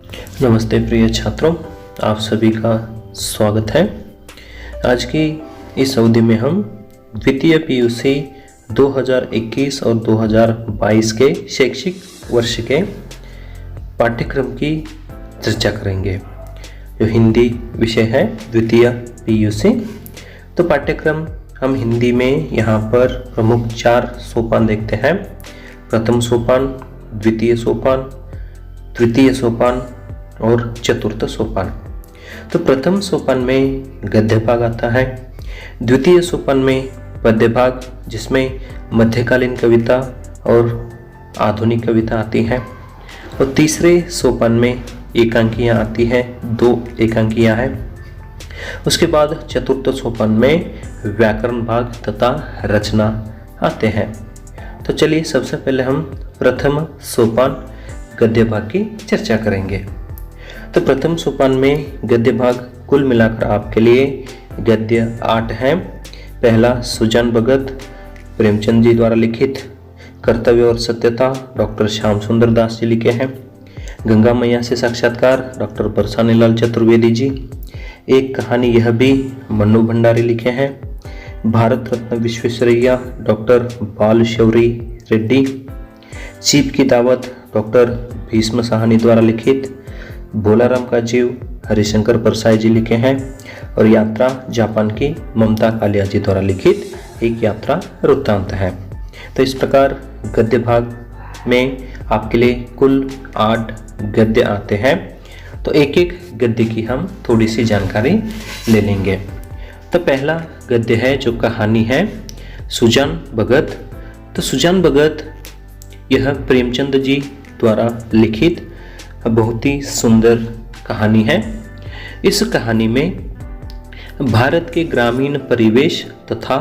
नमस्ते प्रिय छात्रों, आप सभी का स्वागत है। आज की इस अवधि में हम द्वितीय पीयूसी 2021 और 2022 के शैक्षिक वर्ष के पाठ्यक्रम की चर्चा करेंगे। जो हिंदी विषय है द्वितीय पीयूसी, तो पाठ्यक्रम हम हिंदी में यहाँ पर प्रमुख 4 सोपान देखते हैं। प्रथम सोपान, द्वितीय सोपान, तृतीय सोपान और चतुर्थ सोपान। तो प्रथम सोपान में गद्य भाग आता है, द्वितीय सोपान में पद्य भाग जिसमें मध्यकालीन कविता और आधुनिक कविता आती है, और तीसरे सोपान में एकांकियाँ आती है, 2 एकांकियाँ हैं। उसके बाद चतुर्थ सोपान में व्याकरण भाग तथा रचना आते हैं। तो चलिए सबसे पहले हम प्रथम सोपान गद्य भाग की चर्चा करेंगे। तो प्रथम सोपान में गद्य भाग कुल मिलाकर आपके लिए गद्य 8 हैं। पहला सुजान भगत प्रेमचंद जी द्वारा लिखित कर्तव्य और सत्यता, डॉक्टर श्याम सुंदर दास जी लिखे हैं। गंगा मैया से साक्षात्कार, डॉक्टर बरसानेलाल चतुर्वेदी जी। एक कहानी यह भी, मन्नू भंडारी लिखे हैं। भारत रत्न विश्वेश्वरैया, डॉक्टर बाल शौरी रेड्डी। चीप की दावत, डॉक्टर भीष्म साहनी द्वारा लिखित। बोलाराम का जीव, हरिशंकर परसाई जी लिखे हैं। और यात्रा जापान की, ममता कालिया जी द्वारा लिखित एक यात्रा वृत्तांत है। तो इस प्रकार गद्य भाग में आपके लिए कुल 8 गद्य आते हैं। तो एक एक गद्य की हम थोड़ी सी जानकारी ले लेंगे। तो पहला गद्य है जो कहानी है सुजान भगत। तो सुजान भगत यह प्रेमचंद जी द्वारा लिखित बहुत ही सुंदर कहानी है। इस कहानी में भारत के ग्रामीण परिवेश तथा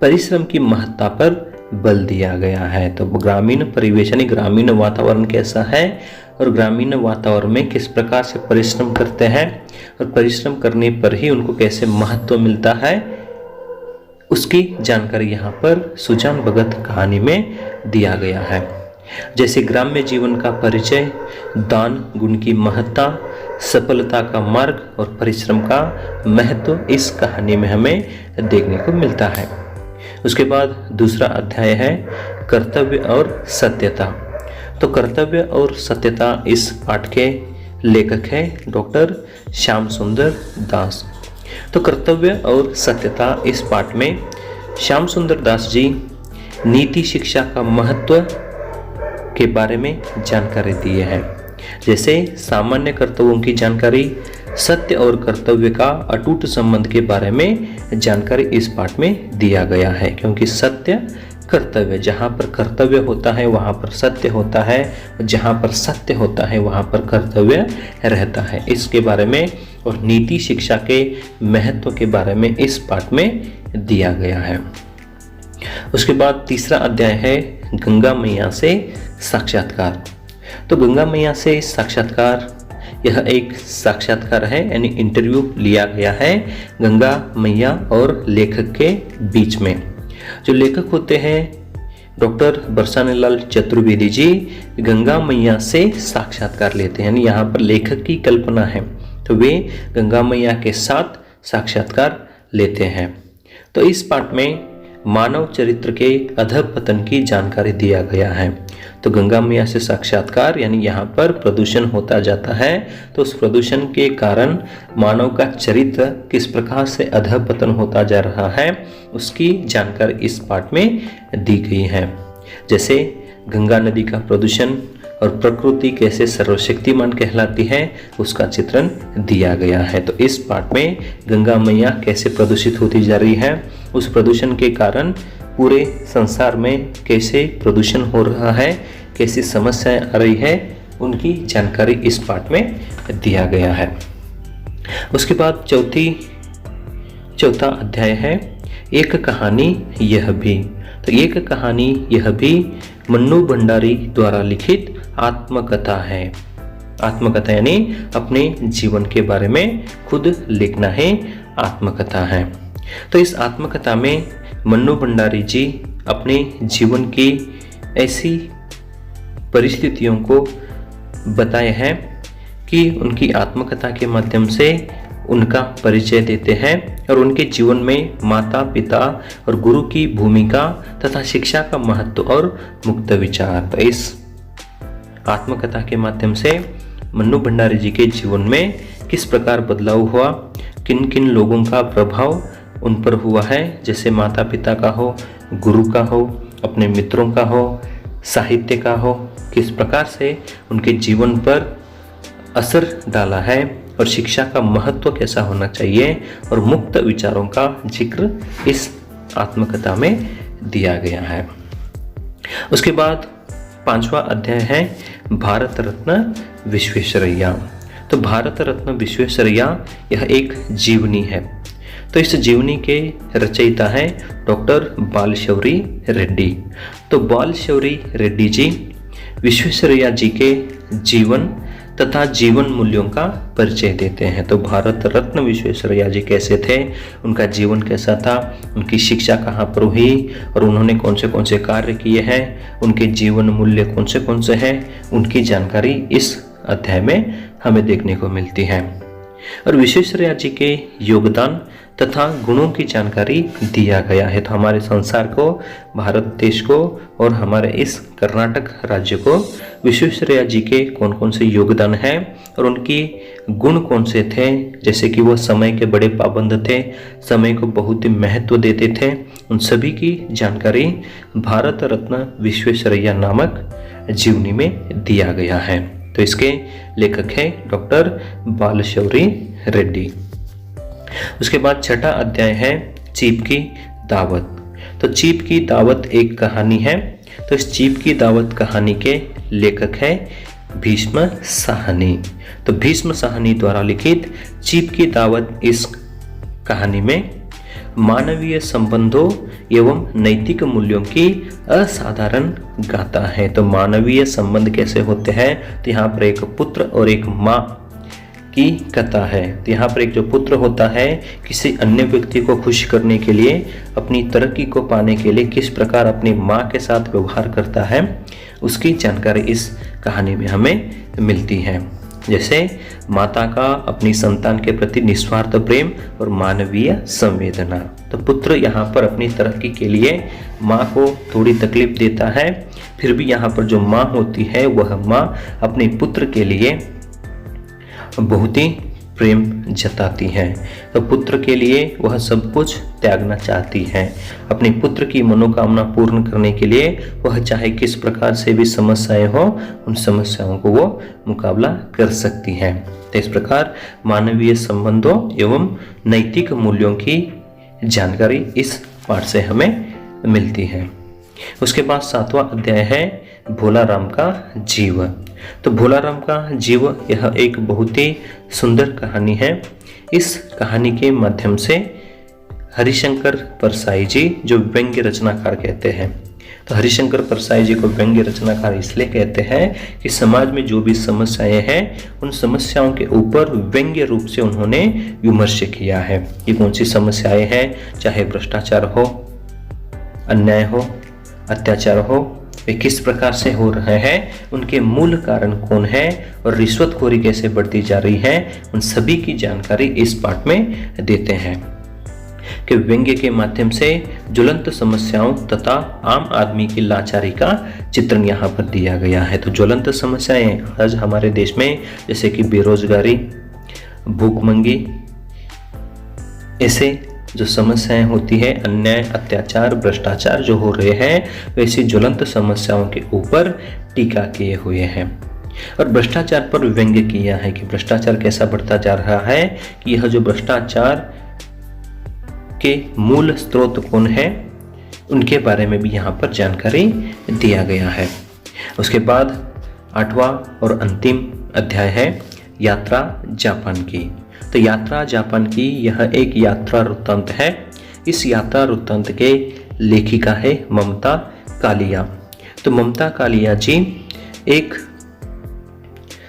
परिश्रम की महत्ता पर बल दिया गया है। तो ग्रामीण परिवेश यानी ग्रामीण वातावरण कैसा है और ग्रामीण वातावरण में किस प्रकार से परिश्रम करते हैं और परिश्रम करने पर ही उनको कैसे महत्व मिलता है, उसकी जानकारी यहाँ पर सुजान भगत कहानी में दिया गया है। जैसे ग्राम्य जीवन का परिचय, दान गुण की महत्ता, सफलता का मार्ग और परिश्रम का महत्व इस कहानी में हमें देखने को मिलता है। उसके बाद दूसरा अध्याय है कर्तव्य और सत्यता। तो कर्तव्य और सत्यता इस पाठ के लेखक है डॉक्टर श्याम सुंदर दास। तो कर्तव्य और सत्यता इस पाठ में श्याम सुंदर दास जी नीति शिक्षा का महत्व के बारे में जानकारी दिए हैं। जैसे सामान्य कर्तव्यों की जानकारी, सत्य और कर्तव्य का अटूट संबंध के बारे में जानकारी इस पाठ में दिया गया है। क्योंकि सत्य कर्तव्य, जहाँ पर कर्तव्य होता है वहाँ पर सत्य होता है, जहाँ पर सत्य होता है वहाँ पर कर्तव्य रहता है। इसके बारे में और नीति शिक्षा के महत्व के बारे में इस पाठ में दिया गया है। उसके बाद तीसरा अध्याय है गंगा मैया से साक्षात्कार। तो गंगा मैया से साक्षात्कार यह एक साक्षात्कार है, यानी इंटरव्यू लिया गया है गंगा मैया और लेखक के बीच में। जो लेखक होते हैं डॉक्टर बरसानेलाल चतुर्वेदी जी गंगा मैया से साक्षात्कार लेते हैं, यानी यहाँ पर लेखक की कल्पना है, तो वे गंगा मैया के साथ साक्षात्कार लेते हैं। तो इस पाठ में मानव चरित्र के अधःपतन की जानकारी दिया गया है। तो गंगा मैया से साक्षात्कार यानी यहाँ पर प्रदूषण होता जाता है, तो उस प्रदूषण के कारण मानव का चरित्र किस प्रकार से अधःपतन होता जा रहा है उसकी जानकारी इस पाठ में दी गई है। जैसे गंगा नदी का प्रदूषण और प्रकृति कैसे सर्वशक्तिमान कहलाती है उसका चित्रण दिया गया है। तो इस पाठ में गंगा मैया कैसे प्रदूषित होती जा रही है, उस प्रदूषण के कारण पूरे संसार में कैसे प्रदूषण हो रहा है, कैसी समस्याएं आ रही है, उनकी जानकारी इस पाठ में दिया गया है। उसके बाद चौथा अध्याय है एक कहानी यह भी। तो एक कहानी यह भी मन्नू भंडारी द्वारा लिखित आत्मकथा है। आत्मकथा यानी अपने जीवन के बारे में खुद लिखना है, आत्मकथा है। तो इस आत्मकथा में मन्नू भंडारी जी अपने जीवन की ऐसी परिस्थितियों को बताए हैं कि उनकी आत्मकथा के माध्यम से उनका परिचय देते हैं और उनके जीवन में माता पिता और गुरु की भूमिका तथा शिक्षा का महत्व और मुक्त विचार। तो इस आत्मकथा के माध्यम से मन्नू भंडारी जी के जीवन में किस प्रकार बदलाव हुआ, किन किन लोगों का प्रभाव उन पर हुआ है, जैसे माता पिता का हो, गुरु का हो, अपने मित्रों का हो, साहित्य का हो, किस प्रकार से उनके जीवन पर असर डाला है और शिक्षा का महत्व कैसा होना चाहिए और मुक्त विचारों का जिक्र इस आत्मकथा में दिया गया है। उसके बाद 5वां अध्याय है भारत रत्न विश्वेश्वरैया। तो भारत रत्न विश्वेश्वरैया यह एक जीवनी है। तो इस जीवनी के रचयिता है डॉक्टर बालशौरी रेड्डी। तो बालशौरी रेड्डी जी विश्वेश्वरैया जी के जीवन तथा जीवन मूल्यों का परिचय देते हैं। तो भारत रत्न विश्वेश्वरैया जी कैसे थे, उनका जीवन कैसा था, उनकी शिक्षा कहाँ पर हुई और उन्होंने कौन से कार्य किए हैं, उनके जीवन मूल्य कौन से हैं, उनकी जानकारी इस अध्याय में हमें देखने को मिलती है। और विश्वेश्वरैया जी के योगदान तथा गुणों की जानकारी दिया गया है। तो हमारे संसार को, भारत देश को और हमारे इस कर्नाटक राज्य को विश्वेश्वरैया जी के कौन से योगदान हैं और उनकी गुण कौन से थे, जैसे कि वो समय के बड़े पाबंद थे, समय को बहुत ही महत्व देते थे, उन सभी की जानकारी भारत रत्न विश्वेश्वरैया नामक जीवनी में दिया गया है। तो इसके लेखक हैं डॉक्टर बालशौरी रेड्डी। उसके बाद 6ठा अध्याय है चीप की दावत। तो चीप की दावत एक कहानी है। तो इस चीप की दावत कहानी के लेखक है भीष्म साहनी। तो भीष्म साहनी द्वारा लिखित चीप की दावत इस कहानी में मानवीय संबंधों एवं नैतिक मूल्यों की असाधारण गाथा है। तो मानवीय संबंध कैसे होते हैं, तो यहाँ पर एक पुत्र और एक माँ की कथा है। तो यहाँ पर एक जो पुत्र होता है किसी अन्य व्यक्ति को खुश करने के लिए, अपनी तरक्की को पाने के लिए किस प्रकार अपनी माँ के साथ व्यवहार करता है, उसकी जानकारी इस कहानी में हमें मिलती है। जैसे माता का अपनी संतान के प्रति निस्वार्थ प्रेम और मानवीय संवेदना। तो पुत्र यहाँ पर अपनी तरक्की के लिए माँ को थोड़ी तकलीफ देता है, फिर भी यहाँ पर जो माँ होती है वह माँ अपने पुत्र के लिए बहुत ही प्रेम जताती है। तो पुत्र के लिए वह सब कुछ त्यागना चाहती है। अपने पुत्र की मनोकामना पूर्ण करने के लिए वह चाहे किस प्रकार से भी समस्याएं हो, उन समस्याओं को वो मुकाबला कर सकती है। तो इस प्रकार मानवीय संबंधों एवं नैतिक मूल्यों की जानकारी इस पाठ से हमें मिलती है। उसके बाद 7वां अध्याय है भोला राम का जीव। तो भोला राम का जीव यह एक बहुत ही सुंदर कहानी है। इस कहानी के माध्यम से हरिशंकर परसाई जी, जो व्यंग्य रचनाकार कहते हैं, तो हरिशंकर परसाई जी को व्यंग्य रचनाकार इसलिए कहते हैं कि समाज में जो भी समस्याएं हैं उन समस्याओं के ऊपर व्यंग्य रूप से उन्होंने विमर्श किया है। ये कौन सी समस्याएं हैं, चाहे भ्रष्टाचार हो, अन्याय हो, अत्याचार हो, वे किस प्रकार से हो रहे हैं, उनके मूल कारण कौन है और रिश्वतखोरी कैसे बढ़ती जा रही है, उन सभी की जानकारी इस पाठ में देते हैं। कि व्यंग्य के माध्यम से ज्वलंत समस्याओं तथा आम आदमी की लाचारी का चित्रण यहाँ पर दिया गया है। तो ज्वलंत समस्याएं आज हमारे देश में जैसे कि बेरोजगारी, भूखमंगी, ऐसे जो समस्याएं होती है, अन्याय, अत्याचार, भ्रष्टाचार जो हो रहे हैं, वैसी ज्वलंत समस्याओं के ऊपर टीका किए हुए हैं और भ्रष्टाचार पर व्यंग्य किया है कि भ्रष्टाचार कैसा बढ़ता जा रहा है, कि यह जो भ्रष्टाचार के मूल स्रोत कौन है, उनके बारे में भी यहाँ पर जानकारी दिया गया है। उसके बाद 8वां और अंतिम अध्याय है यात्रा जापान की। तो यात्रा जापान की यह एक यात्रा वृत्तांत है। इस यात्रा वृत्तांत के लेखिका है ममता कालिया। तो ममता कालिया जी एक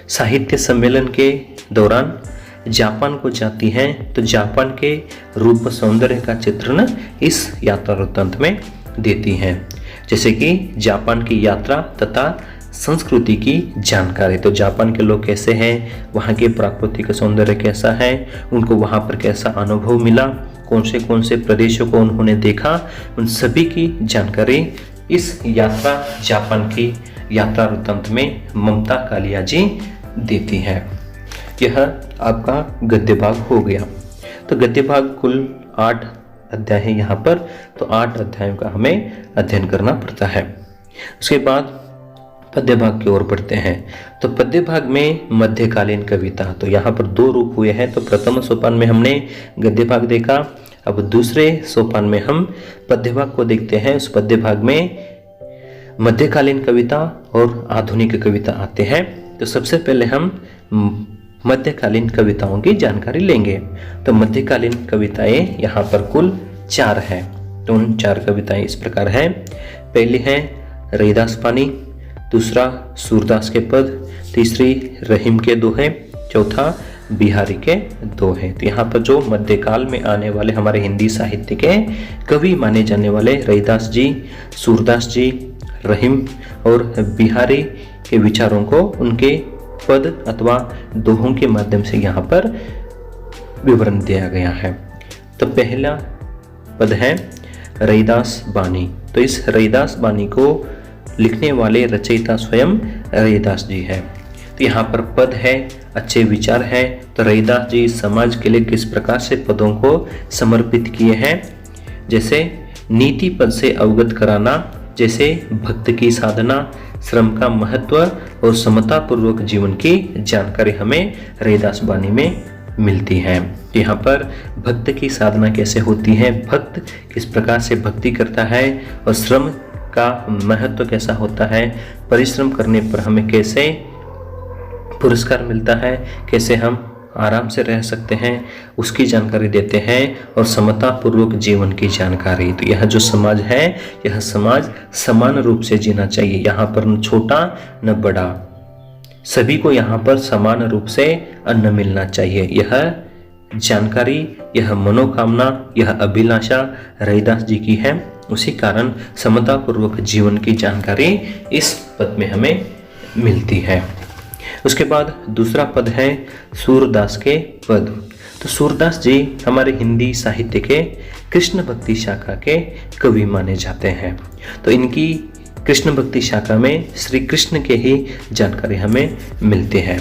साहित्य सम्मेलन के दौरान जापान को जाती हैं। तो जापान के रूप सौंदर्य का चित्रण इस यात्रा वृत्तांत में देती हैं, जैसे कि जापान की यात्रा तथा संस्कृति की जानकारी। तो जापान के लोग कैसे हैं, वहाँ के प्राकृतिक सौंदर्य कैसा है, उनको वहाँ पर कैसा अनुभव मिला, कौन से प्रदेशों को उन्होंने देखा, उन सभी की जानकारी इस यात्रा जापान की यात्रा वृत्तांत में ममता कालिया जी देती है। यह आपका गद्य भाग हो गया। तो गद्य भाग कुल 8 अध्याय है यहाँ पर, तो 8 अध्यायों का हमें अध्ययन करना पड़ता है। उसके बाद पद्य भाग की ओर बढ़ते हैं। तो पद्य भाग में मध्यकालीन कविता, तो यहाँ पर 2 रूप हुए हैं। तो प्रथम सोपान में हमने गद्य भाग देखा, अब दूसरे सोपान में हम पद्य भाग को देखते हैं। उस पद्य भाग में मध्यकालीन कविता और आधुनिक कविता आते हैं। तो सबसे पहले हम मध्यकालीन कविताओं की जानकारी लेंगे। तो मध्यकालीन कविताएं यहाँ पर कुल 4 हैं। तो उन 4 कविताएं इस प्रकार हैं। पहली है रैदास बानी, दूसरा सूरदास के पद, तीसरी रहीम के दोहे, चौथा बिहारी के दोहे। तो यहाँ पर जो मध्यकाल में आने वाले हमारे हिंदी साहित्य के कवि माने जाने वाले रैदास जी, सूरदास जी, रहीम और बिहारी के विचारों को उनके पद अथवा दोहों के माध्यम से यहाँ पर विवरण दिया गया है। तो पहला पद है रैदास बानी। तो इस रैदास बानी को लिखने वाले रचयिता स्वयं रैदास जी है। तो यहाँ पर पद है, अच्छे विचार है। तो रैदास जी समाज के लिए किस प्रकार से पदों को समर्पित किए हैं, जैसे नीति पद से अवगत कराना, जैसे भक्त की साधना, श्रम का महत्व और समता पूर्वक जीवन की जानकारी हमें रैदास बानी में मिलती है। यहाँ पर भक्त की साधना कैसे होती है, भक्त किस प्रकार से भक्ति करता है और श्रम का महत्व कैसा होता है, परिश्रम करने पर हमें कैसे पुरस्कार मिलता है, कैसे हम आराम से रह सकते हैं, उसकी जानकारी देते हैं और समता पूर्वक जीवन की जानकारी। तो यह जो समाज है, यह समाज समान रूप से जीना चाहिए। यहाँ पर न छोटा न बड़ा, सभी को यहाँ पर समान रूप से अन्न मिलना चाहिए। यह जानकारी, यह मनोकामना, यह अभिलाषा रैदास जी की है। उसी कारण समता पूर्वक जीवन की जानकारी इस पद में हमें मिलती है। उसके बाद दूसरा पद है सूरदास के पद। तो सूरदास जी हमारे हिंदी साहित्य के कृष्ण भक्ति शाखा के कवि माने जाते हैं। तो इनकी कृष्ण भक्ति शाखा में श्री कृष्ण के ही जानकारी हमें मिलती है।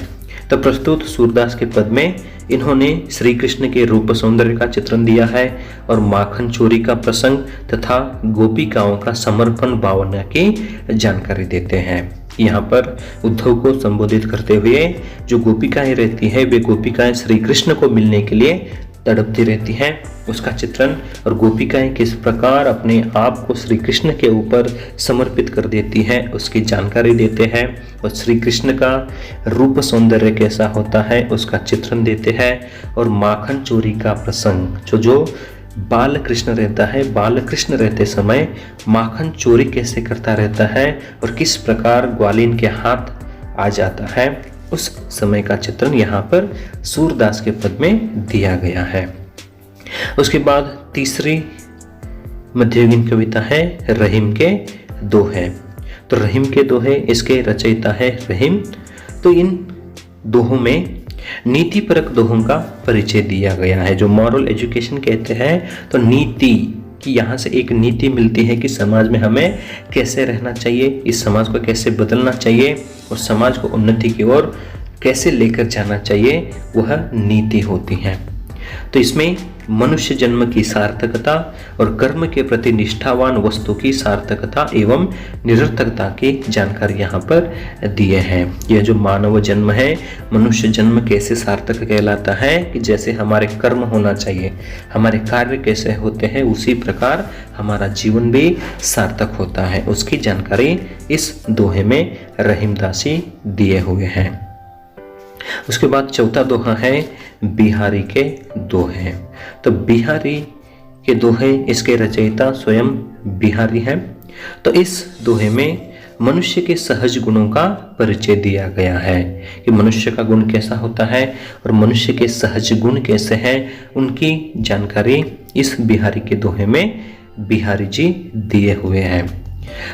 तो प्रस्तुत सूरदास के पद में इन्होंने श्री कृष्ण के रूप सौंदर्य का चित्रण दिया है और माखन चोरी का प्रसंग तथा गोपिकाओं का समर्पण भावना की जानकारी देते हैं। यहाँ पर उद्धव को संबोधित करते हुए जो गोपिकाएं रहती है, वे गोपिकाएं श्री कृष्ण को मिलने के लिए तड़पती रहती हैं, उसका चित्रण और गोपिकाएं किस प्रकार अपने आप को श्री कृष्ण के ऊपर समर्पित कर देती हैं उसकी जानकारी देते हैं और श्री कृष्ण का रूप सौंदर्य कैसा होता है उसका चित्रण देते हैं। और माखन चोरी का प्रसंग, जो बाल कृष्ण रहता है, बाल कृष्ण रहते समय माखन चोरी कैसे करता रहता है और किस प्रकार ग्वालिन के हाथ आ जाता है, उस समय का चित्रण यहाँ पर सूरदास के पद में दिया गया है। उसके बाद तीसरी मध्ययुगीन कविता है रहीम के दोहे। तो रहीम के दोहे, इसके रचयिता है रहीम। तो इन दोहों में नीतिपरक दोहों का परिचय दिया गया है, जो मॉरल एजुकेशन कहते हैं। तो नीति कि यहाँ से एक नीति मिलती है कि समाज में हमें कैसे रहना चाहिए, इस समाज को कैसे बदलना चाहिए और समाज को उन्नति की ओर कैसे लेकर जाना चाहिए, वह नीति होती है। तो इसमें मनुष्य जन्म की सार्थकता और कर्म के प्रति निष्ठावान वस्तु की सार्थकता एवं निरर्थकता की जानकारी यहाँ पर दिए हैं। यह जो मानव जन्म है, मनुष्य जन्म कैसे सार्थक कहलाता है कि जैसे हमारे कर्म होना चाहिए, हमारे कार्य कैसे होते हैं, उसी प्रकार हमारा जीवन भी सार्थक होता है, उसकी जानकारी इस दोहे में रहीमदासी दिए हुए हैं। उसके बाद चौथा दोहा है बिहारी के दोहे। तो बिहारी के दोहे, इसके रचयिता स्वयं बिहारी हैं। तो इस दोहे में मनुष्य के सहज गुणों का परिचय दिया गया है कि मनुष्य का गुण कैसा होता है और मनुष्य के सहज गुण कैसे हैं, उनकी जानकारी इस बिहारी के दोहे में बिहारी जी दिए हुए हैं।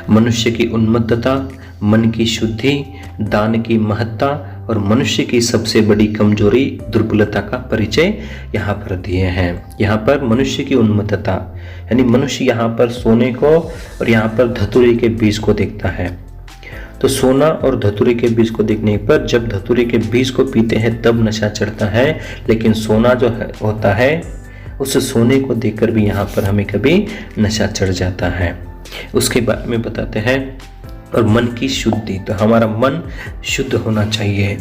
मनुष्य की उन्मत्तता, मन की शुद्धि, दान की महत्ता और मनुष्य की सबसे बड़ी कमजोरी दुर्बलता का परिचय यहाँ पर दिए हैं। यहाँ पर मनुष्य की उन्मत्तता, यानी मनुष्य यहाँ पर सोने को और यहाँ पर धतूरे के बीज को देखता है। तो सोना और धतूरे के बीज को देखने पर जब धतूरे के बीज को पीते हैं तब नशा चढ़ता है, लेकिन सोना जो होता है उस सोने को देखकर भी यहाँ पर हमें कभी नशा चढ़ जाता है। उसके बारे में बताते हैं। और मन की शुद्धि, तो हमारा मन शुद्ध होना चाहिए।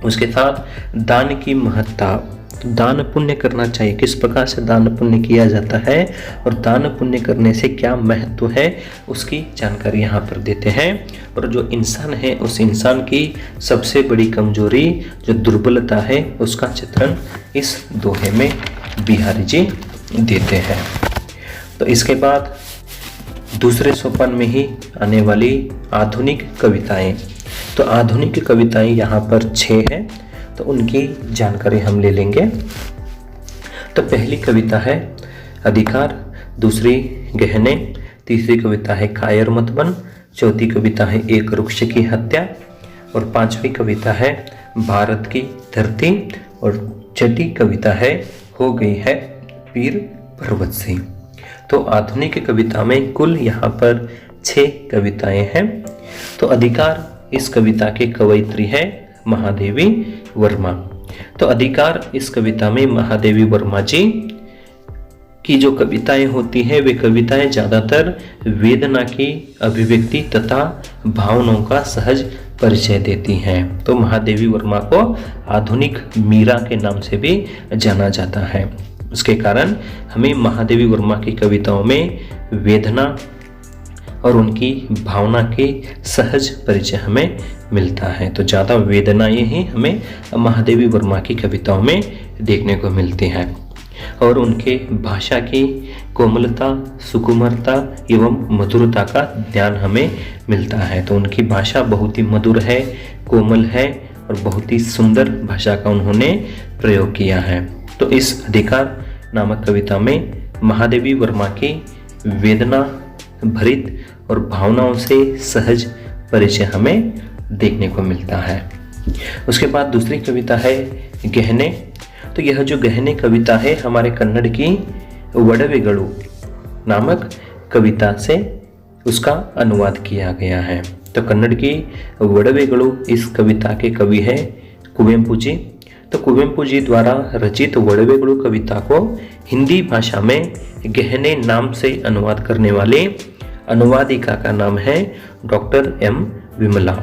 उसके साथ दान की महत्ता, तो दान पुण्य करना चाहिए। किस प्रकार से दान पुण्य किया जाता है और दान पुण्य करने से क्या महत्व है उसकी जानकारी यहाँ पर देते हैं। और जो इंसान है उस इंसान की सबसे बड़ी कमजोरी जो दुर्बलता है उसका चित्रण इस दोहे में बिहारी जी देते हैं। तो इसके बाद दूसरे सोपान में ही आने वाली आधुनिक कविताएं, तो आधुनिक कविताएं यहाँ पर 6 हैं, तो उनकी जानकारी हम ले लेंगे। तो पहली कविता है अधिकार, दूसरी गहने, तीसरी कविता है कायर मत बन, चौथी कविता है एक वृक्ष की हत्या, और 5वीं कविता है भारत की धरती, और छठी कविता है हो गई है पीर पर्वत से। तो आधुनिक कविता में कुल यहाँ पर 6 कविताएं हैं। तो अधिकार इस कविता के कवयित्री है महादेवी वर्मा। तो अधिकार इस कविता में महादेवी वर्मा जी की जो कविताएं होती हैं वे कविताएं ज़्यादातर वेदना की अभिव्यक्ति तथा भावनाओं का सहज परिचय देती हैं। तो महादेवी वर्मा को आधुनिक मीरा के नाम से भी जाना जाता है। उसके कारण हमें महादेवी वर्मा की कविताओं में वेदना और उनकी भावना के सहज परिचय हमें मिलता है। तो ज़्यादा वेदनाएं ही हमें महादेवी वर्मा की कविताओं में देखने को मिलती हैं। और उनके भाषा की कोमलता, सुकुमारता एवं मधुरता का ज्ञान हमें मिलता है। तो उनकी भाषा बहुत ही मधुर है, कोमल है और बहुत ही सुंदर भाषा का उन्होंने प्रयोग किया है। तो इस अधिकार नामक कविता में महादेवी वर्मा की वेदना भरित और भावनाओं से सहज परिचय हमें देखने को मिलता है। उसके बाद दूसरी कविता है गहने। तो यह जो गहने कविता है हमारे कन्नड़ की वडवेगळु नामक कविता से उसका अनुवाद किया गया है। तो कन्नड़ की वडवेगळु इस कविता के कवि है कुवेंपु जी। तो कुवेंपु जी द्वारा रचित वडवेगळु कविता को हिंदी भाषा में गहने नाम से अनुवाद करने वाले अनुवादिका का नाम है डॉक्टर एम विमला।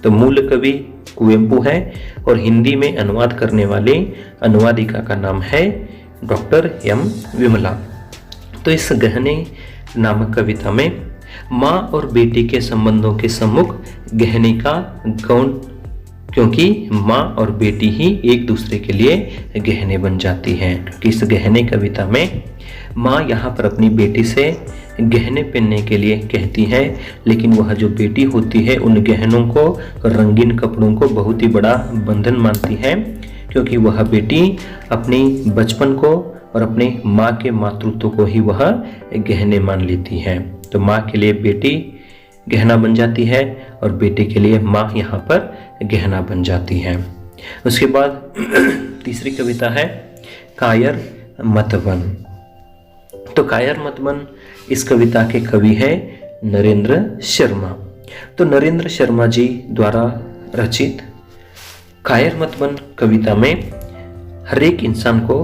तो मूल कवि कुवेंपु है और हिंदी में अनुवाद करने वाले अनुवादिका का नाम है डॉक्टर एम विमला। तो इस गहने नामक कविता में माँ और बेटी के संबंधों के सम्मुख गहने का गौण, क्योंकि माँ और बेटी ही एक दूसरे के लिए गहने बन जाती हैं। क्योंकि इस गहने कविता में माँ यहाँ पर अपनी बेटी से गहने पहनने के लिए कहती है, लेकिन वह जो बेटी होती है उन गहनों को, रंगीन कपड़ों को बहुत ही बड़ा बंधन मानती है, क्योंकि वह बेटी अपनी बचपन को और अपने माँ के मातृत्व को ही वह गहने मान लेती है। तो माँ के लिए बेटी गहना बन जाती है और बेटे के लिए माँ यहाँ पर गहना बन जाती है। उसके बाद तीसरी कविता है कायर मत बन। तो कायर मत बन इस कविता के कवि है नरेंद्र शर्मा। तो नरेंद्र शर्मा जी द्वारा रचित कायर मत बन कविता में हर एक इंसान को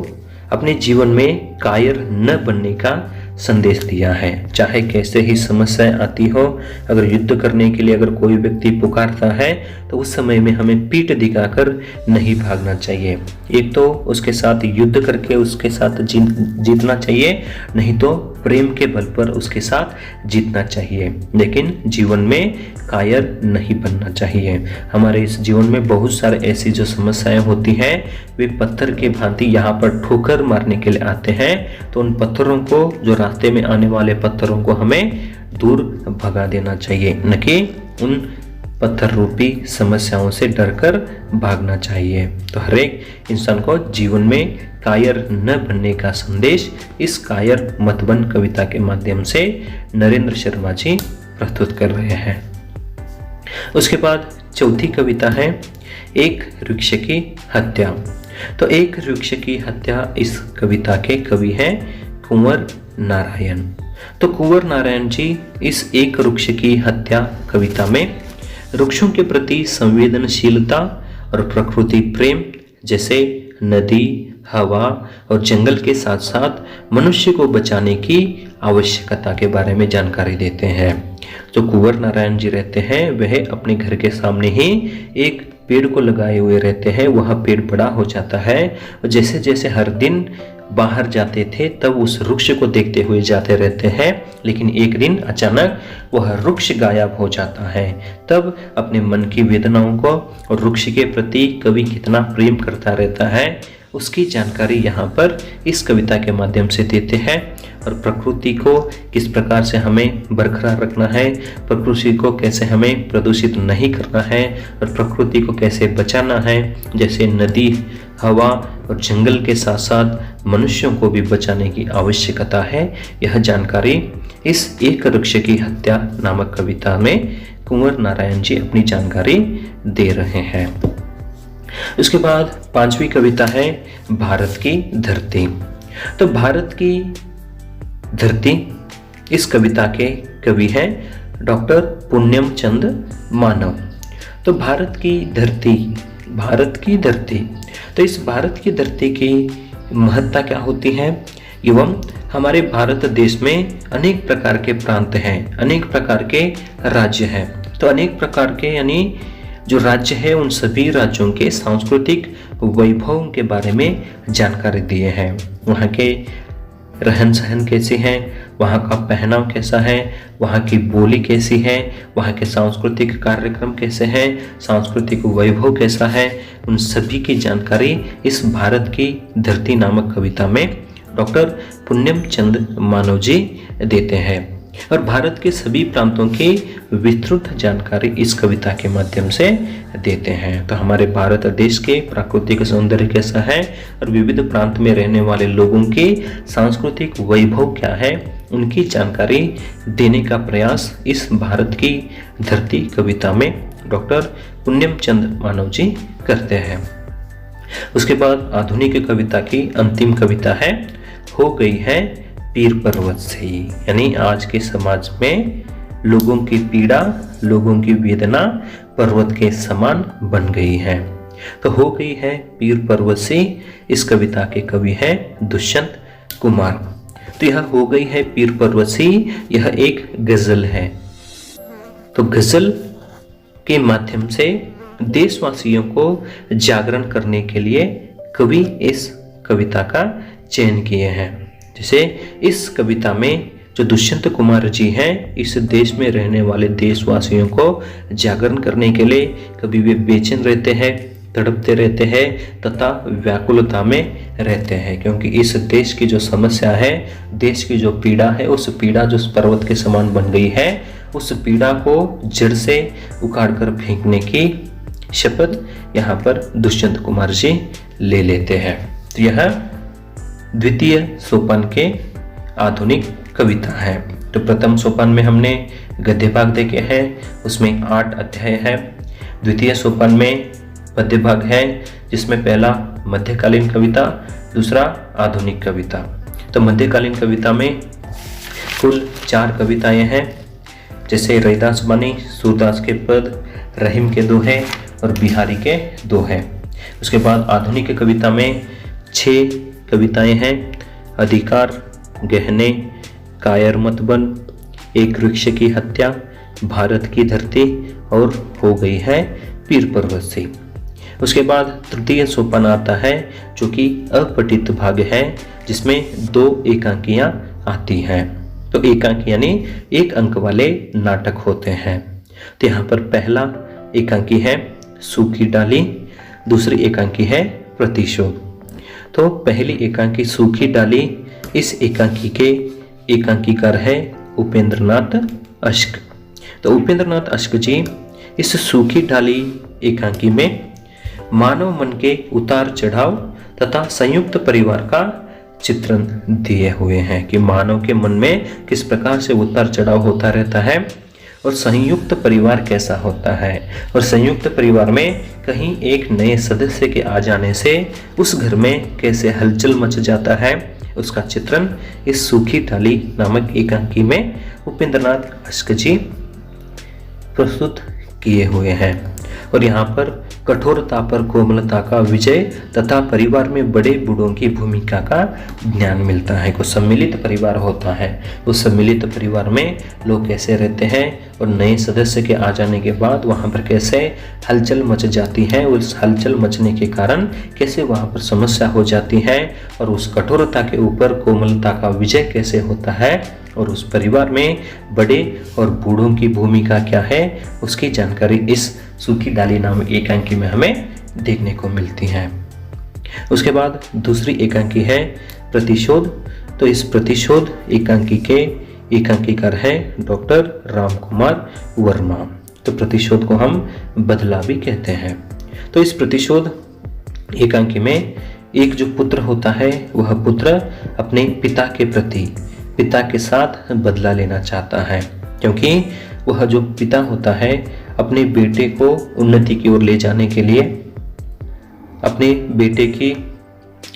अपने जीवन में कायर न बनने का संदेश दिया है। चाहे कैसे ही समस्याएं आती हो, अगर युद्ध करने के लिए अगर कोई व्यक्ति पुकारता है तो उस समय में हमें पीठ दिखाकर नहीं भागना चाहिए। एक तो उसके साथ युद्ध करके उसके साथ जीतना चाहिए, नहीं तो प्रेम के बल पर उसके साथ जीतना चाहिए, लेकिन जीवन में कायर नहीं बनना चाहिए। हमारे इस जीवन में बहुत सारे ऐसी जो समस्याएं होती हैं वे पत्थर के भांति यहाँ पर ठोकर मारने के लिए आते हैं। तो उन पत्थरों को, जो रास्ते में आने वाले पत्थरों को हमें दूर भगा देना चाहिए, न कि उन पत्थर रूपी समस्याओं से डरकर भागना चाहिए। तो हर एक इंसान को जीवन में कायर न बनने का संदेश इस कायर मतबन कविता के माध्यम से नरेंद्र शर्मा जी प्रस्तुत कर रहे हैं। उसके बाद चौथी कविता है एक वृक्ष की हत्या। तो एक वृक्ष की हत्या इस कविता के कवि हैं कुंवर नारायण। तो कुंवर नारायण जी इस एक वृक्ष की हत्या कविता में वृक्षों के प्रति संवेदनशीलता और प्रकृति प्रेम जैसे नदी, हवा और जंगल के साथ साथ मनुष्य को बचाने की आवश्यकता के बारे में जानकारी देते हैं। जो कुंवर नारायण जी रहते हैं वह अपने घर के सामने ही एक पेड़ को लगाए हुए रहते हैं। वह पेड़ बड़ा हो जाता है और जैसे जैसे हर दिन बाहर जाते थे तब उस वृक्ष को देखते हुए जाते रहते हैं, लेकिन एक दिन अचानक वह वृक्ष गायब हो जाता है। तब अपने मन की वेदनाओं को और वृक्ष के प्रति कवि कितना प्रेम करता रहता है उसकी जानकारी यहाँ पर इस कविता के माध्यम से देते हैं। और प्रकृति को किस प्रकार से हमें बरकरार रखना है, प्रकृति को कैसे हमें प्रदूषित नहीं करना है और प्रकृति को कैसे बचाना है, जैसे नदी, हवा और जंगल के साथ साथ मनुष्यों को भी बचाने की आवश्यकता है। यह जानकारी इस एक वृक्ष की हत्या नामक कविता में कुंवर नारायण जी अपनी जानकारी दे रहे हैं। उसके बाद पांचवी कविता है भारत की धरती। तो भारत की धरती इस कविता के कवि हैं डॉक्टर पुण्यम चंद मानव। तो भारत की धरती, तो इस भारत की धरती की महत्ता क्या होती है एवं हमारे भारत देश में अनेक प्रकार के प्रांत हैं, अनेक प्रकार के राज्य हैं। तो अनेक प्रकार के यानी जो राज्य है उन सभी राज्यों के सांस्कृतिक वैभव के बारे में जानकारी दिए हैं। वहाँ के रहन सहन कैसे हैं, वहाँ का पहनाव कैसा है, वहाँ की बोली कैसी है, वहाँ के सांस्कृतिक कार्यक्रम कैसे हैं, सांस्कृतिक वैभव कैसा है, उन सभी की जानकारी इस भारत की धरती नामक कविता में डॉक्टर पुण्यम चंद मानव जी देते हैं। और भारत के सभी प्रांतों की विस्तृत जानकारी इस कविता के माध्यम से देते हैं। तो हमारे भारत देश के प्राकृतिक सौंदर्य कैसा है और विविध प्रांत में रहने वाले लोगों की सांस्कृतिक वैभव क्या है, उनकी जानकारी देने का प्रयास इस भारत की धरती कविता में डॉक्टर पुण्यम चंद मानव जी करते हैं। उसके बाद आधुनिक कविता की अंतिम कविता है हो गई है पीर पर्वत से। यानी आज के समाज में लोगों की पीड़ा, लोगों की वेदना पर्वत के समान बन गई है। तो हो गई है पीर पर्वत से इस कविता के कवि हैं दुष्यंत कुमार। तो यह हो गई है पीर पर्वत से, यह एक गजल है। तो गजल के माध्यम से देशवासियों को जागरण करने के लिए कवि इस कविता का चयन किए हैं। जैसे इस कविता में जो दुष्यंत कुमार जी हैं इस देश में रहने वाले देशवासियों को जागरण करने के लिए कभी वे बेचैन रहते हैं, तड़पते रहते हैं तथा व्याकुलता में रहते हैं, क्योंकि इस देश की जो समस्या है, देश की जो पीड़ा है, उस पीड़ा जो पर्वत के समान बन गई है, उस पीड़ा को जड़ से उखाड़ कर फेंकने की शपथ यहाँ पर दुष्यंत कुमार जी ले लेते हैं। तो यह द्वितीय सोपान के आधुनिक कविता है। तो प्रथम सोपान में हमने गद्य भाग देखे हैं, उसमें 8 अध्याय है। द्वितीय सोपान में पद्य भाग है जिसमें पहला मध्यकालीन कविता, दूसरा आधुनिक कविता। तो मध्यकालीन कविता में कुल 4 कविताएं हैं, जैसे रैदास बानी, सूरदास के पद, रहीम के दोहे और बिहारी के दोहे। उसके बाद आधुनिक कविता में 6 कविताएं हैं, अधिकार, गहने, कायर मत बन, एक वृक्ष की हत्या, भारत की धरती और हो गई है पीर पर्वत से। उसके बाद तृतीय सोपान आता है जो कि अपठित भाग है, जिसमें 2 एकांकियां आती हैं। तो एकांकी यानी 1 अंक वाले नाटक होते हैं। तो यहाँ पर पहला एकांकी है सूखी डाली, दूसरी एकांकी है प्रतिशोध। तो पहली एकांकी सूखी डाली, इस एकांकी के एकांकीकार है उपेंद्रनाथ अश्क। तो उपेंद्रनाथ अश्क जी इस सूखी डाली एकांकी में मानव मन के उतार चढ़ाव तथा संयुक्त परिवार का चित्रण दिए हुए हैं कि मानव के मन में किस प्रकार से उतार चढ़ाव होता रहता है और संयुक्त परिवार कैसा होता है, और संयुक्त परिवार में कहीं एक नए सदस्य के आ जाने से उस घर में कैसे हलचल मच जाता है, उसका चित्रण इस सूखी डाली नामक एकांकी में उपेंद्रनाथ अश्क जी प्रस्तुत किए हुए हैं। और यहाँ पर कठोरता पर कोमलता का विजय तथा परिवार में बड़े बूढ़ों की भूमिका का ज्ञान मिलता है। कुछ सम्मिलित परिवार होता है, उस सम्मिलित परिवार में लोग कैसे रहते हैं और नए सदस्य के आ जाने के बाद वहाँ पर कैसे हलचल मच जाती है, उस हलचल मचने के कारण कैसे वहाँ पर समस्या हो जाती है, और उस कठोरता के ऊपर कोमलता का विजय कैसे होता है, और उस परिवार में बड़े और बूढ़ों की भूमिका क्या है, उसकी जानकारी इस सूखी डाली नामक एकांकी में हमें देखने को मिलती है। उसके बाद दूसरी एकांकी है प्रतिशोध। तो इस प्रतिशोध एकांकी के एकांकीकार है डॉक्टर राम कुमार वर्मा। तो प्रतिशोध को हम बदला भी कहते हैं। तो इस प्रतिशोध एकांकी में एक जो पुत्र होता है वह पुत्र अपने पिता के प्रति पिता के साथ बदला लेना चाहता है, क्योंकि वह जो पिता होता है अपने बेटे को उन्नति की ओर ले जाने के लिए, अपने बेटे की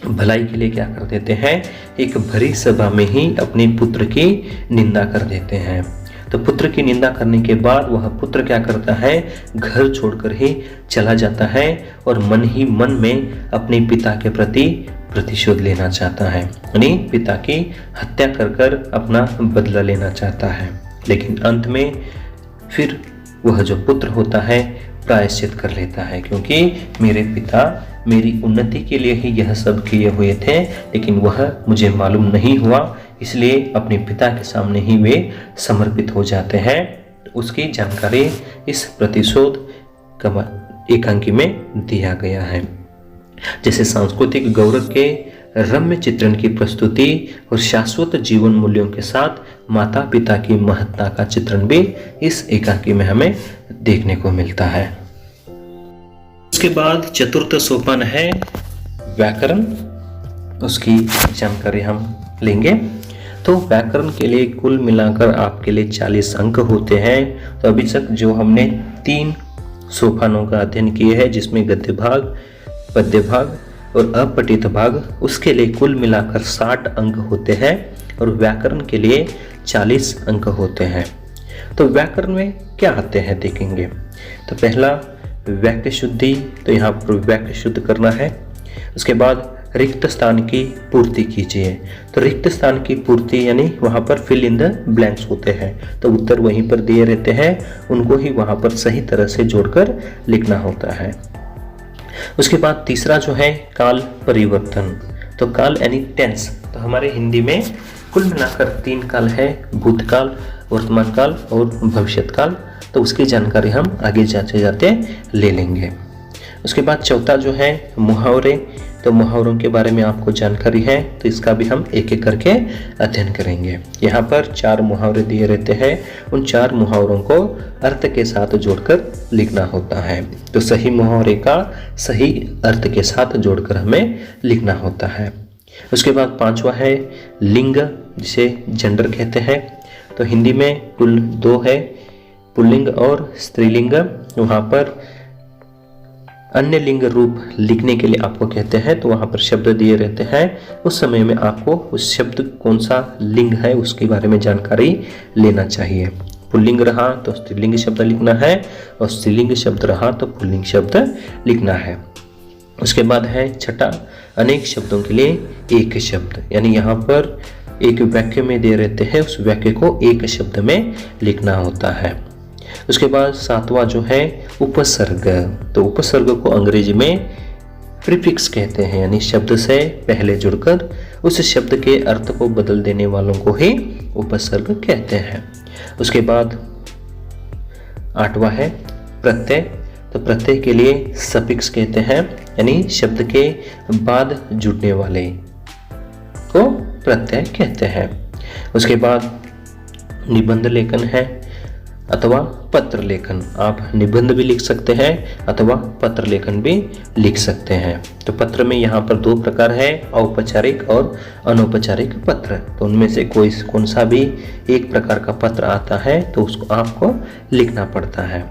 भलाई के लिए क्या कर देते हैं, एक भरी सभा में ही अपने पुत्र की निंदा कर देते हैं। तो पुत्र की निंदा करने के बाद वह पुत्र क्या करता है, घर छोड़कर ही चला जाता है और मन ही मन में अपने पिता के प्रति प्रतिशोध लेना चाहता है, यानी पिता की हत्या कर कर अपना बदला लेना चाहता है। लेकिन अंत में फिर वह जो पुत्र होता है प्रायश्चित कर लेता है, क्योंकि मेरे पिता मेरी उन्नति के लिए ही यह सब किए हुए थे, लेकिन वह मुझे मालूम नहीं हुआ, इसलिए अपने पिता के सामने ही वे समर्पित हो जाते हैं। उसकी जानकारी इस प्रतिशोध एकांकी में दिया गया है। जैसे सांस्कृतिक गौरव के रम्य चित्रण की प्रस्तुति और शाश्वत जीवन मूल्यों के साथ माता पिता की महत्ता का चित्रण भी इस एकांकी में हमें देखने को मिलता है। उसके बाद चतुर्थ सोपान है व्याकरण, उसकी जानकारी हम लेंगे। तो व्याकरण के लिए कुल मिलाकर आपके लिए 40 अंक होते हैं। तो अभी तक जो हमने 3 सोपानों का अध्ययन किए हैं, जिसमें गद्य भाग, पद्य भाग और अपठित भाग, उसके लिए कुल मिलाकर 60 अंक होते हैं और व्याकरण के लिए 40 अंक होते हैं। तो व्याकरण में क्या आते हैं देखेंगे। तो पहला वाक्य शुद्धि, तो यहाँ पर वाक्य शुद्ध करना है। उसके बाद रिक्त स्थान की पूर्ति कीजिए। तो रिक्त स्थान की पूर्ति यानी वहाँ पर फिल इन द ब्लैंक्स होते हैं, तो उत्तर वहीं पर दिए रहते हैं, उनको ही वहाँ पर सही तरह से जोड़कर लिखना होता है। उसके बाद तीसरा जो है काल परिवर्तन। तो काल यानी टेंस, तो हमारे हिंदी में कुल मिलाकर 3 काल है, भूतकाल, वर्तमान काल और भविष्यत काल। तो उसकी जानकारी हम आगे जाते जाते ले लेंगे। उसके बाद चौथा जो है मुहावरे। तो मुहावरों के बारे में आपको जानकारी है, तो इसका भी हम एक एक करके अध्ययन करेंगे। यहाँ पर 4 मुहावरे दिए रहते हैं, उन 4 मुहावरों को अर्थ के साथ जोड़कर लिखना होता है। तो सही मुहावरे का सही अर्थ के साथ जोड़कर हमें लिखना होता है। उसके बाद 5वां है लिंग, जिसे जेंडर कहते हैं। तो हिंदी में कुल 2 है, पुल्लिंग और स्त्रीलिंग। वहाँ पर अन्य लिंग रूप लिखने के लिए आपको कहते हैं, तो वहाँ पर शब्द दिए रहते हैं। उस समय में आपको उस शब्द कौन सा लिंग है उसके बारे में जानकारी लेना चाहिए। पुल्लिंग रहा तो स्त्रीलिंग शब्द लिखना है, और स्त्रीलिंग शब्द रहा तो पुल्लिंग शब्द लिखना है। उसके बाद है छठा अनेक शब्दों के लिए एक शब्द, यानी यहाँ पर एक वाक्य में दे रहते हैं, उस वाक्य को एक शब्द में लिखना होता है। उसके बाद 7वां जो है उपसर्ग। तो उपसर्ग को अंग्रेजी में प्रीफिक्स कहते हैं, यानी शब्द से पहले जुड़कर उस शब्द के अर्थ को बदल देने वालों को ही उपसर्ग कहते हैं। उसके बाद 8वां है प्रत्यय। तो प्रत्यय के लिए सफिक्स कहते हैं, यानी शब्द के बाद जुड़ने वाले को प्रत्यय कहते हैं। उसके बाद निबंध लेखन है। अथवा पत्र लेखन। आप निबंध भी लिख सकते हैं अथवा पत्र लेखन भी लिख सकते हैं। तो पत्र में यहाँ पर दो प्रकार है, औपचारिक और अनौपचारिक पत्र। तो उनमें से कौन सा भी एक प्रकार का पत्र आता है तो उसको आपको लिखना पड़ता है।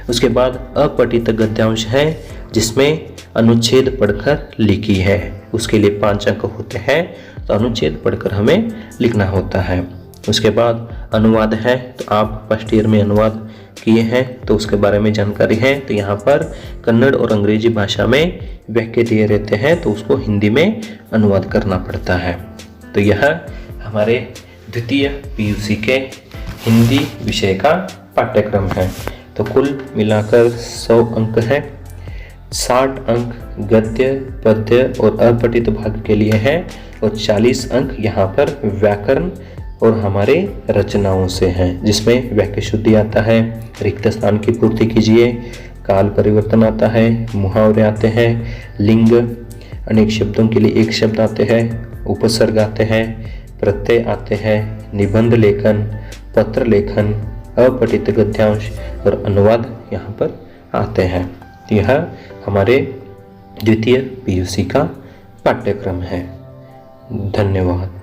उसके बाद अपठित गद्यांश है, जिसमें अनुच्छेद पढ़कर लिखी है। उसके लिए 5 अंक होते हैं, तो अनुच्छेद पढ़कर हमें लिखना होता है। उसके बाद अनुवाद है, तो आप फर्स्ट ईयर में अनुवाद किए हैं तो उसके बारे में जानकारी है। तो यहाँ पर कन्नड़ और अंग्रेजी भाषा में वाक्य दिए रहते हैं, तो उसको हिंदी में अनुवाद करना पड़ता है। तो यह हमारे द्वितीय पीयूसी के हिंदी विषय का पाठ्यक्रम है। तो कुल मिलाकर 100 अंक है। 60 अंक गद्य, पद्य और अपठित भाग के लिए है और 40 अंक यहाँ पर व्याकरण और हमारे रचनाओं से हैं, जिसमें वाक्य शुद्धि आता है, रिक्त स्थान की पूर्ति कीजिए, काल परिवर्तन आता है, मुहावरे आते हैं, लिंग, अनेक शब्दों के लिए एक शब्द आते हैं, उपसर्ग आते हैं, प्रत्यय आते हैं, निबंध लेखन, पत्र लेखन, अपठित गद्यांश और अनुवाद यहाँ पर आते हैं। यह हमारे द्वितीय पीयूसी का पाठ्यक्रम है। धन्यवाद।